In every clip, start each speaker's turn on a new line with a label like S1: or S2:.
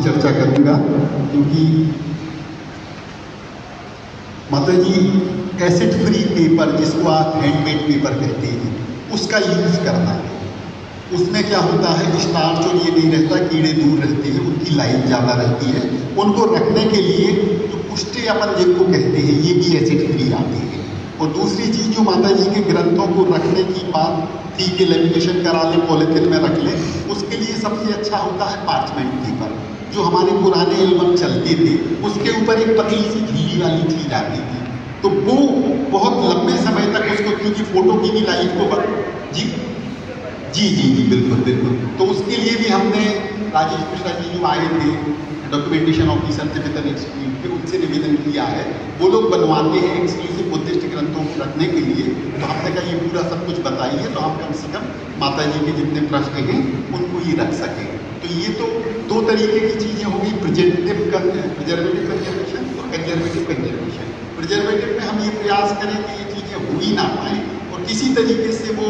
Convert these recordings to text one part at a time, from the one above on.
S1: चर्चा करूंगा, क्योंकि माता जी एसिड फ्री पेपर, जिसको आप हैंडमेड पेपर कहते हैं, उसका यूज़ करना है। उसमें क्या होता है, स्टार्च और ये नहीं रहता, कीड़े दूर रहते हैं, उनकी लाइफ ज़्यादा रहती है। उनको रखने के लिए जो पुष्टि अपन जिनको कहते हैं, ये भी एसिड फ्री आते हैं। और दूसरी चीज़ जो माता जी के ग्रंथों को रखने की बात थी कि लेमिनेशन करा लें, पॉलिथिन में रख लें, उसके लिए सबसे अच्छा होता है पार्चमेंट पेपर। जो हमारे पुराने एल्बम चलते थे, उसके ऊपर एक पतली सी झिल्ली वाली चीज़ आती थी, तो वो बहुत लंबे समय तक उसको, क्योंकि फोटो की भी लाइफ को जी जी जी जी बिल्कुल बिल्कुल। तो उसके लिए भी हमने राजेश मिश्रा जी जो आए थे, डॉक्यूमेंटेशन ऑफिसर थे विद इंस्टीट्यूट के, उनसे निवेदन किया है। वो लोग बनवाते हैं एक्सक्लूसिव बुद्धिस्ट ग्रंथों को रखने के लिए। तो हमने कहा ये पूरा सब कुछ बताइए, तो हम कम से कम माता जी के जितने प्रश्न हैं उनको ही रख सकें। तो ये तो दो तरीके की चीज़ें हो गई, प्रिजर्वेटिव कंजर्वेशन और कंजर्वेटिव कंजर्वेशन। प्रिजर्वेटिव में हम ये प्रयास करें कि ये चीज़ें हो ही ना पाएँ, और किसी तरीके से वो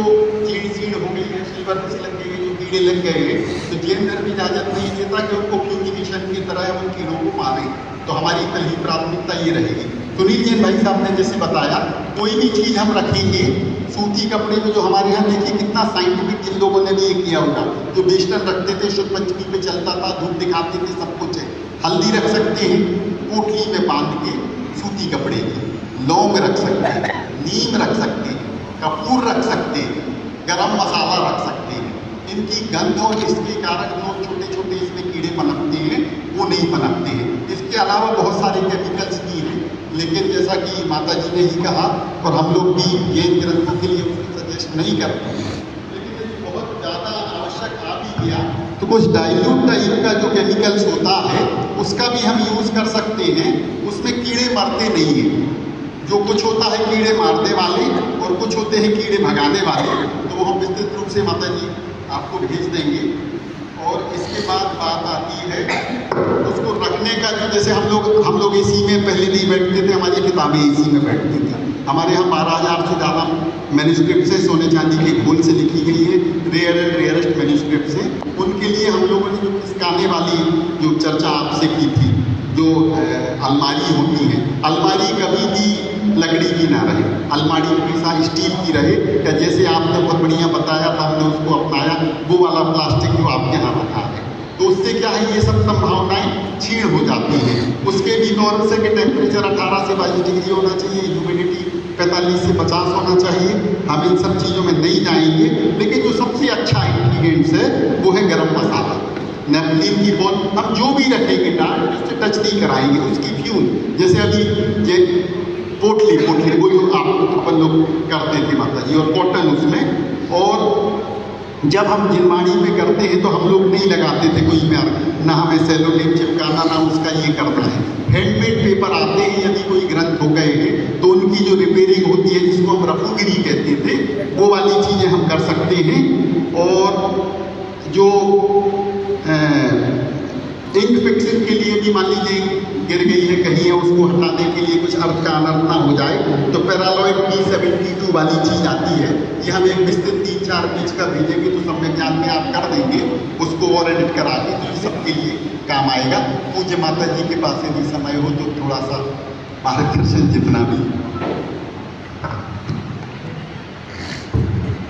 S1: चीड़ हो गई है, सिल्वर से लग गई है, जो कीड़े लग गए हैं, तो जैन धर्म इजाज़त नहीं देता कि उनको प्यूरिफिकेशन की तरह उन कीड़ों को मारें। तो हमारी पहली प्राथमिकता ये रहेगी। सुनील जैन भाई साहब ने जैसे बताया, कोई भी चीज़ हम रखेंगे सूती कपड़े में, जो हमारे यहाँ देखिए कितना साइंटिफिक इन लोगों ने भी ये किया होगा। जो वेस्टर्न रखते थे, शुद्ध पंचमी पे चलता था, धूप दिखाते थे, सब कुछ है। हल्दी रख सकते हैं पोटली में बांध के सूती कपड़े की, लौंग रख सकते हैं, नीम रख सकते हैं, कपूर रख सकते हैं, गरम मसाला रख सकते हैं। इनकी गंध और इसके कारण जो छोटे छोटे इसमें कीड़े पनपते हैं, वो नहीं पनपते हैं। इसके अलावा बहुत सारे केमिकल्स भी हैं, लेकिन जैसा कि माता जी ने ही कहा, और हम लोग भी जैन ग्रंथों के लिए उसको सजेस्ट नहीं करते हैं, लेकिन यदि बहुत ज़्यादा आवश्यक आ भी गया तो कुछ डाइल्यूट टाइप का जो केमिकल्स होता है, उसका भी हम यूज़ कर सकते हैं। उसमें कीड़े मरते नहीं हैं। जो कुछ होता है कीड़े मारने वाले, और कुछ होते हैं कीड़े भगाने वाले, तो वो हम विस्तृत रूप से माता जी आपको भेज देंगे। और इसके बाद बात आती है उसको रखने का, जो जैसे हम लोग एसी में पहले नहीं बैठते थे, हमारी किताबें एसी में बैठती थी। हमारे यहाँ 12,000 से ज़्यादा मैन्युस्क्रिप्ट से, सोने चांदी के घोल से लिखी गई है, रेयर एंड रेयरेस्ट मैन्युस्क्रिप्ट से। उनके लिए हम लोगों ने जो खिसकाने वाली जो चर्चा आपसे की थी, जो अलमारी होती है, अलमारी कभी भी लकड़ी की ना रहे, अलमारी हमेशा स्टील की रहे। या जैसे आपने बहुत बढ़िया बताया था, हमने उसको अपनाया, वो वाला प्लास्टिक जो आपके यहाँ रखा है, तो उससे क्या है, ये सब संभावनाएं क्षीण हो जाती हैं। उसके भी नॉर्म्स है कि टेम्परेचर 18 से 22 डिग्री होना चाहिए, ह्यूमिडिटी 45 से 50 होना चाहिए। हम इन सब चीज़ों में नहीं जाएंगे, लेकिन जो सबसे अच्छा इंग्रीडियंट्स है वो है गरम मसाला। नैपकिन की बॉल हम जो भी रखेंगे डाल, उससे टच नहीं कराएंगे। उसकी फ्यूल, जैसे अभी ये पोटली वो जो अपन लोग करते थे माता जी, और कॉटन उसमें, और जब हम जिनवाणी में करते हैं तो हम लोग नहीं लगाते थे कोई में, ना हमें सेलोटेप चिपकाना, ना उसका ये करना है। हैंडमेड पेपर आते हैं, यदि कोई ग्रंथ हो गए हैं तो उनकी जो रिपेयरिंग होती है, जिसको हम रफूगिरी कहते थे, वो वाली चीज़ें हम कर सकते हैं। और जो इंक फिक्सिंग के लिए भी मान लीजिए गिर गई है कहीं, है उसको हटाने के लिए कुछ अर्थ का अनर्थ ना हो जाए, तो पैरालॉइड P72 वाली चीज़ आती है। ये हम एक विस्तृत 3-4 पेज का भेजेंगे तो सम्यक ज्ञान में आप कर देंगे उसको, और एडिट करा के, तो ये सबके लिए काम आएगा। पूज्य माता जी के पास यदि समय हो तो थोड़ा सा मार्गदर्शन जितना भी